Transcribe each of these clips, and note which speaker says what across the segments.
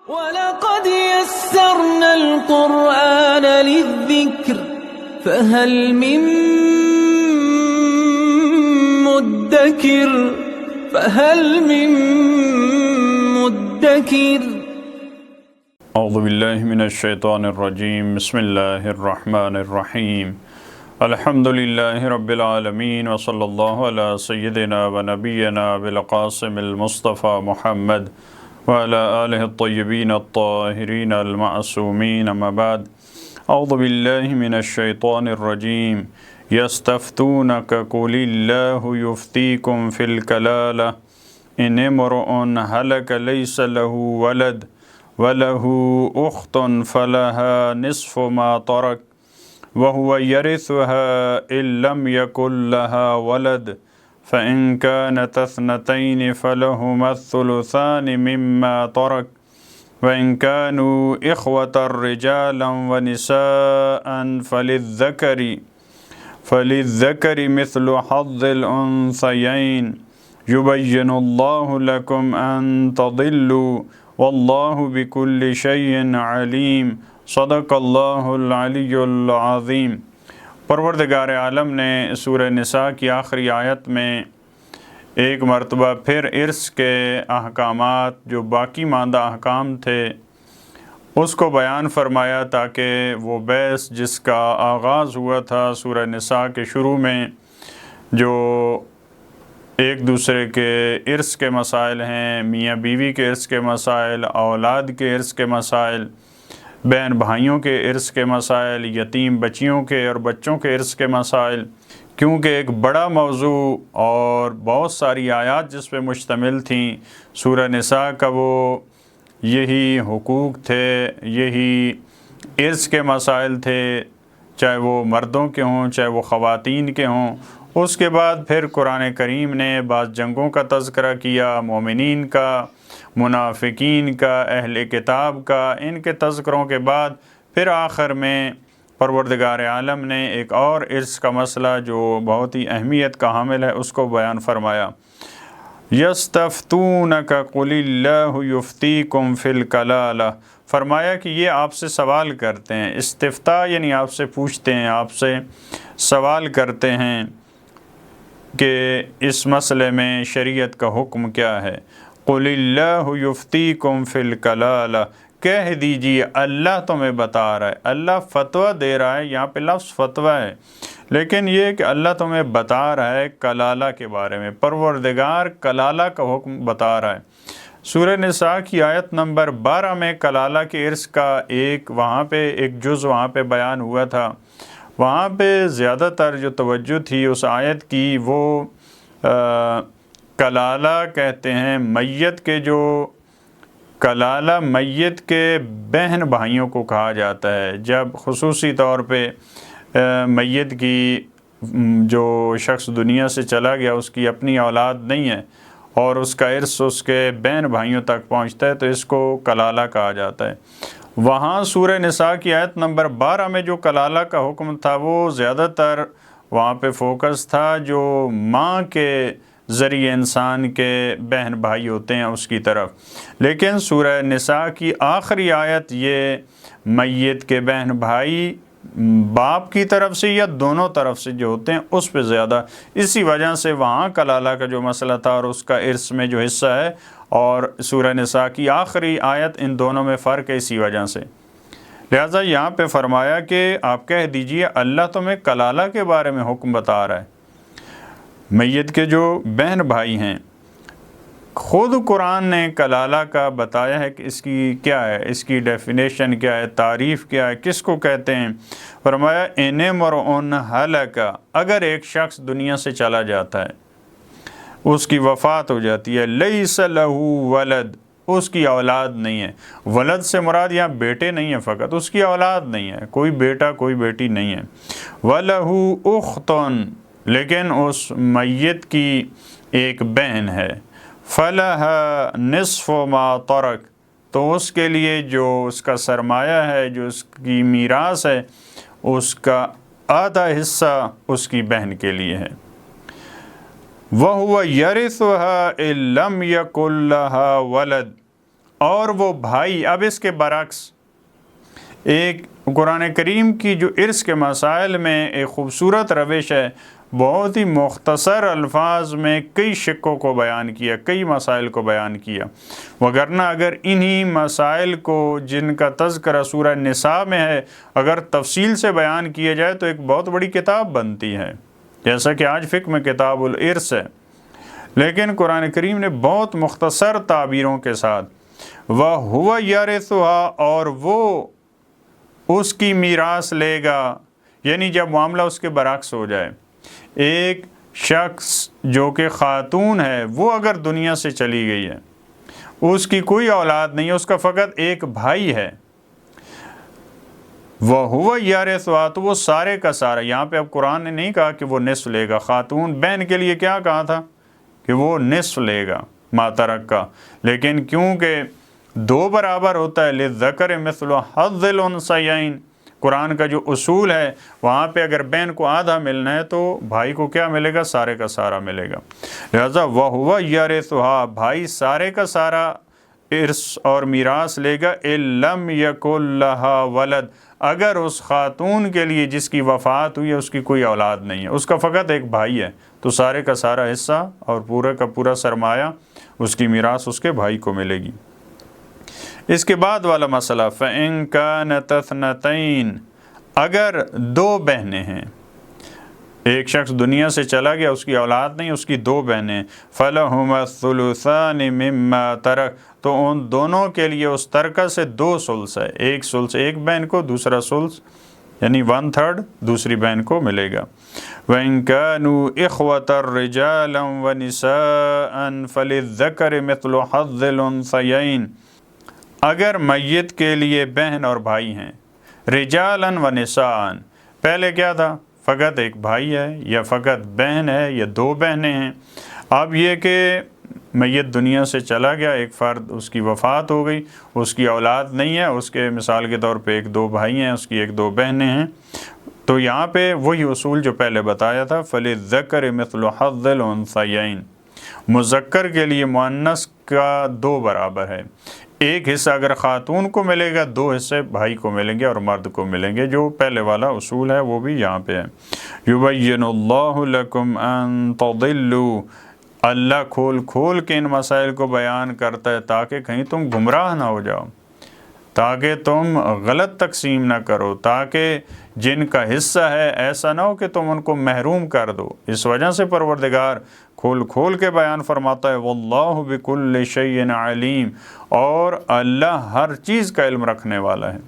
Speaker 1: وَلَقَدْ يَسَّرْنَا الْقُرْآنَ لِلذِّكْرِ فَهَلْ مِن مُدَّكِرٍ
Speaker 2: اعوذ باللہ من الشیطان الرجیم بسم اللہ الرحمن الرحیم الحمد للہ رب العالمین وصلی اللہ علی سیدنا و نبینا بالقاسم المصطفى محمد وعلى آلہ الطیبین الطاہرین المعصومین اما بعد اعوذ باللہ من الشیطان الرجیم یستفتونک قل اللہ یفتیکم فی الکلالہ ان امرؤ ہلک لیس له ولد وَلَهُ أُخْتٌ فَلَهَا نِصْفُ مَا تَرَكَ وَهُوَ يَرِثُهَا إِن لَّمْ يَكُن لَّهَا وَلَدٌ فَإِن كَانَتْ اثْنَتَيْنِ فَلَهُمَا الثُّلُثَانِ مِمَّا تَرَكَ وَإِن كَانُوا إِخْوَةً رِجَالًا وَنِسَاءً فَلِلذَّكَرِ مِثْلُ حَظِّ الْأُنثَيَيْنِ يُبَيِّنُ اللَّهُ لَكُمْ أَن تَضِلُّوا واللہ بکل شیء علیم صدق اللہ العلی العظیم۔ پروردگار عالم نے سورہ نساء کی آخری آیت میں ایک مرتبہ پھر ارث کے احکامات جو باقی ماندہ احکام تھے اس کو بیان فرمایا تاکہ وہ بحث جس کا آغاز ہوا تھا سورہ نساء کے شروع میں جو ایک دوسرے کے ارث کے مسائل ہیں، میاں بیوی کے ارث کے مسائل، اولاد کے ارث کے مسائل، بہن بھائیوں کے ارث کے مسائل، یتیم بچیوں کے اور بچوں کے ارث کے مسائل، کیونکہ ایک بڑا موضوع اور بہت ساری آیات جس پہ مشتمل تھیں سورہ نساء کا وہ یہی حقوق تھے، یہی ارث کے مسائل تھے، چاہے وہ مردوں کے ہوں چاہے وہ خواتین کے ہوں۔ اس کے بعد پھر قرآن کریم نے بعض جنگوں کا تذکرہ کیا، مومنین کا، منافقین کا، اہل کتاب کا، ان کے تذکروں کے بعد پھر آخر میں پروردگار عالم نے ایک اور ارث کا مسئلہ جو بہت ہی اہمیت کا حامل ہے اس کو بیان فرمایا۔ یستفتونک قل اللہ یفتیکم فی الکلالہ، فرمایا کہ یہ آپ سے سوال کرتے ہیں، استفتاء یعنی آپ سے پوچھتے ہیں، آپ سے سوال کرتے ہیں کہ اس مسئلے میں شریعت کا حکم کیا ہے۔ قل اللہ یفتیکم فی الکلالہ، کہہ دیجیے اللہ تمہیں بتا رہا ہے، اللہ فتویٰ دے رہا ہے، یہاں پہ لفظ فتویٰ ہے لیکن یہ کہ اللہ تمہیں بتا رہا ہے کلالہ کے بارے میں، پروردگار کلالہ کا حکم بتا رہا ہے۔ سورہ نساء کی آیت نمبر 12 میں کلالہ کے ارث کا ایک وہاں پہ ایک جز وہاں پہ بیان ہوا تھا، وہاں پہ زیادہ تر جو توجہ تھی اس آیت کی وہ کلالہ کہتے ہیں میت کے، جو کلالہ میت کے بہن بھائیوں کو کہا جاتا ہے جب خصوصی طور پہ میت کی جو شخص دنیا سے چلا گیا اس کی اپنی اولاد نہیں ہے اور اس کا ارث اس کے بہن بھائیوں تک پہنچتا ہے تو اس کو کلالہ کہا جاتا ہے۔ وہاں سورہ نساء کی آیت نمبر 12 میں جو کلالہ کا حکم تھا وہ زیادہ تر وہاں پہ فوکس تھا جو ماں کے ذریعے انسان کے بہن بھائی ہوتے ہیں اس کی طرف، لیکن سورہ نساء کی آخری آیت یہ میت کے بہن بھائی باپ کی طرف سے یا دونوں طرف سے جو ہوتے ہیں اس پہ زیادہ، اسی وجہ سے وہاں کلالہ کا جو مسئلہ تھا اور اس کا ارث میں جو حصہ ہے اور سورہ نساء کی آخری آیت ان دونوں میں فرق ہے اسی وجہ سے۔ لہٰذا یہاں پہ فرمایا کہ آپ کہہ دیجئے اللہ تمہیں کلالہ کے بارے میں حکم بتا رہا ہے، میت کے جو بہن بھائی ہیں۔ خود قرآن نے کلالہ کا بتایا ہے کہ اس کی کیا ہے، اس کی ڈیفینیشن کیا ہے، تعریف کیا ہے، کس کو کہتے ہیں۔ فرمایا ان امرؤ ہلک، اگر ایک شخص دنیا سے چلا جاتا ہے، اس کی وفات ہو جاتی ہے، لیس لہ ولد، اس کی اولاد نہیں ہے، ولد سے مراد یہاں بیٹے نہیں ہیں فقط، اس کی اولاد نہیں ہے، کوئی بیٹا کوئی بیٹی نہیں ہے، وَلَهُ أُخْتٌ، لیکن اس میت کی ایک بہن ہے، فَلَهَا نِصْفُ مَا تَرَكَ، تو اس کے لیے جو اس کا سرمایہ ہے، جو اس کی میراث ہے، اس کا آدھا حصہ اس کی بہن کے لیے ہے۔ وَهُوَ يَرِثُهَا إِن لَّمْ يَكُن لَّهَا وَلَدٌ، اور وہ بھائی، اب اس کے برعکس ایک قرآن کریم کی جو ارث کے مسائل میں ایک خوبصورت روش ہے، بہت ہی مختصر الفاظ میں کئی شقوں کو بیان کیا، کئی مسائل کو بیان کیا، وگرنہ اگر انہی مسائل کو جن کا تذکرہ سورہ نساء میں ہے اگر تفصیل سے بیان کیا جائے تو ایک بہت بڑی کتاب بنتی ہے، جیسا کہ آج فقہ میں کتاب الارث ہے، لیکن قرآن کریم نے بہت مختصر تعبیروں کے ساتھ وَهُوَ يَرِثُهَا، اور وہ اس کی میراث لے گا، یعنی جب معاملہ اس کے برعکس ہو جائے، ایک شخص جو کہ خاتون ہے وہ اگر دنیا سے چلی گئی ہے، اس کی کوئی اولاد نہیں ہے، اس کا فقط ایک بھائی ہے، وَهُوَ يَرِثُهَا، تو وہ سارے کا سارا، یہاں پہ اب قرآن نے نہیں کہا کہ وہ نصف لے گا، خاتون بہن کے لیے کیا کہا تھا کہ وہ نصف لے گا ما ترک کا، لیکن کیونکہ دو برابر ہوتا ہے للذکر مثل حظ الانثیین، قرآن کا جو اصول ہے وہاں پہ اگر بہن کو آدھا ملنا ہے تو بھائی کو کیا ملے گا؟ سارے کا سارا ملے گا، لہذا وَهُوَ يَرِثُهَا، بھائی سارے کا سارا ارث اور میراث لے گا، إِن لَمْ يَكُنْ لَهَا وَلَدٌ، اگر اس خاتون کے لیے جس کی وفات ہوئی ہے اس کی کوئی اولاد نہیں ہے، اس کا فقط ایک بھائی ہے، تو سارے کا سارا حصہ اور پورا کا پورا سرمایہ اس کی میراث اس کے بھائی کو ملے گی۔ اس کے بعد والا مسئلہ فَإِن كَانَتْ اثْنَتَيْنِ، اگر دو بہنیں ہیں، ایک شخص دنیا سے چلا گیا، اس کی اولاد نہیں، اس کی دو بہنیں، فَلَهُمَا الثُّلُثَانِ مِمَّا تَرَكَ، تو ان دونوں کے لیے اس ترکہ سے دو ثلث ہے، ایک ثلث ایک بہن کو، دوسرا ثلث یعنی 1/3 دوسری بہن کو ملے گا۔ وَإِن كَانُوا إِخْوَةً رِجَالًا وَنِسَاءً فَلِلذَّكَرِ مِثْلُ حَظِّ الْأُنثَيَيْنِ، اگر میت کے لیے بہن اور بھائی ہیں، رجالاً و نساءً، پہلے کیا تھا؟ فقط ایک بھائی ہے یا فقط بہن ہے یا دو بہنیں ہیں، اب یہ کہ میت دنیا سے چلا گیا، ایک فرد اس کی وفات ہو گئی، اس کی اولاد نہیں ہے، اس کے مثال کے طور پہ ایک دو بھائی ہیں، اس کی ایک دو بہنیں ہیں، تو یہاں پہ وہی اصول جو پہلے بتایا تھا فَلِلذَّكَرِ مِثْلُ حَظِّ الْأُنثَيَيْنِ، مذکر کے لیے مؤنث کا دو برابر ہے، ایک حصہ اگر خاتون کو ملے گا، دو حصے بھائی کو ملیں گے اور مرد کو ملیں گے، جو پہلے والا اصول ہے وہ بھی یہاں پہ ہے۔ یبین اللہ لکم ان تضلوا، اللہ کھول کھول کے ان مسائل کو بیان کرتا ہے تاکہ کہیں تم گمراہ نہ ہو جاؤ، تاکہ تم غلط تقسیم نہ کرو، تاکہ جن کا حصہ ہے ایسا نہ ہو کہ تم ان کو محروم کر دو۔ اس وجہ سے پروردگار کھول کھول کے بیان فرماتا ہے واللہ بکل شیء علیم، اور اللہ ہر چیز کا علم رکھنے والا ہے،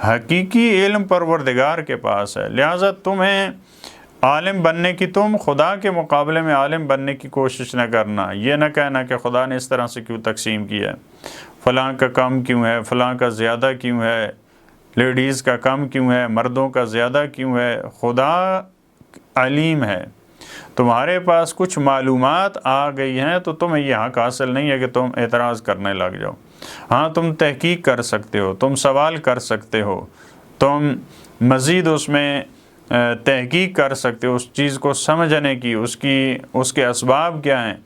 Speaker 2: حقیقی علم پروردگار کے پاس ہے، لہٰذا تمہیں عالم بننے کی، تم خدا کے مقابلے میں عالم بننے کی کوشش نہ کرنا، یہ نہ کہنا کہ خدا نے اس طرح سے کیوں تقسیم کیا ہے، فلاں کا کم کیوں ہے، فلاں کا زیادہ کیوں ہے، لیڈیز کا کم کیوں ہے، مردوں کا زیادہ کیوں ہے، خدا علیم ہے، تمہارے پاس کچھ معلومات آ گئی ہیں تو تمہیں یہ حق حاصل نہیں ہے کہ تم اعتراض کرنے لگ جاؤ، ہاں تم تحقیق کر سکتے ہو، تم سوال کر سکتے ہو، تم مزید اس میں تحقیق کر سکتے ہو، اس چیز کو سمجھنے کی، اس کے اسباب کیا ہیں،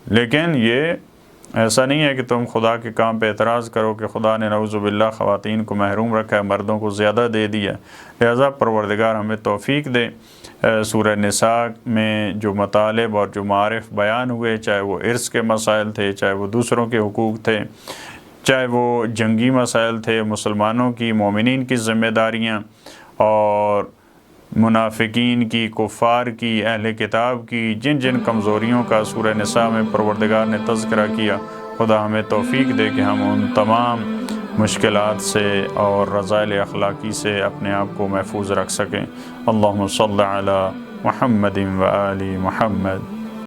Speaker 2: لیکن یہ ایسا نہیں ہے کہ تم خدا کے کام پہ اعتراض کرو کہ خدا نے نعوذ باللہ خواتین کو محروم رکھا ہے، مردوں کو زیادہ دے دیا، لہذا پروردگار ہمیں توفیق دے۔ سورہ نساء میں جو مطالب اور جو معارف بیان ہوئے، چاہے وہ ارث کے مسائل تھے، چاہے وہ دوسروں کے حقوق تھے، چاہے وہ جنگی مسائل تھے، مسلمانوں کی، مومنین کی ذمہ داریاں، اور منافقین کی، کفار کی، اہل کتاب کی، جن جن کمزوریوں کا سورہ نساء میں پروردگار نے تذکرہ کیا، خدا ہمیں توفیق دے کہ ہم ان تمام مشکلات سے اور رذائل اخلاقی سے اپنے آپ کو محفوظ رکھ سکیں۔ اللہم صلی علی محمد و آل محمد۔